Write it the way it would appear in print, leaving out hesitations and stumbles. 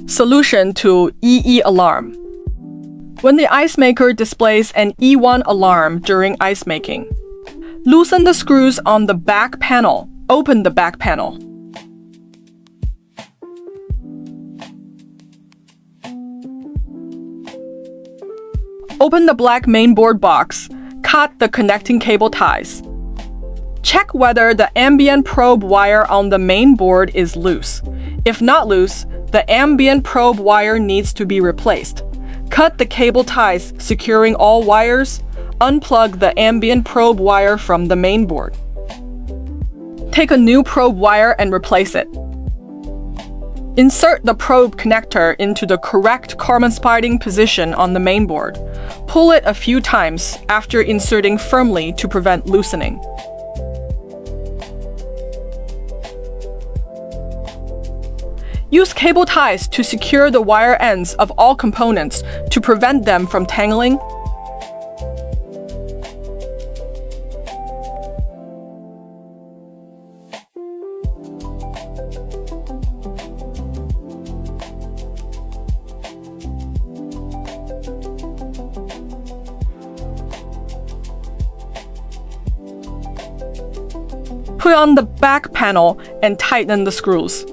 Solution to EE alarm. When the ice maker displays an E1 alarm during ice making, loosen the screws on the back panel. Open the back panel. Open the black mainboard box. Cut the connecting cable ties. Check whether the ambient probe wire on the mainboard is loose. If not loose, the ambient probe wire needs to be replaced. Cut the cable ties securing all wires. Unplug the ambient probe wire from the mainboard. Take a new probe wire and replace it. Insert the probe connector into the correct carbon spiding position on the mainboard. Pull it a few times after inserting firmly to prevent loosening. Use cable ties to secure the wire ends of all components to prevent them from tangling. Put on the back panel and tighten the screws.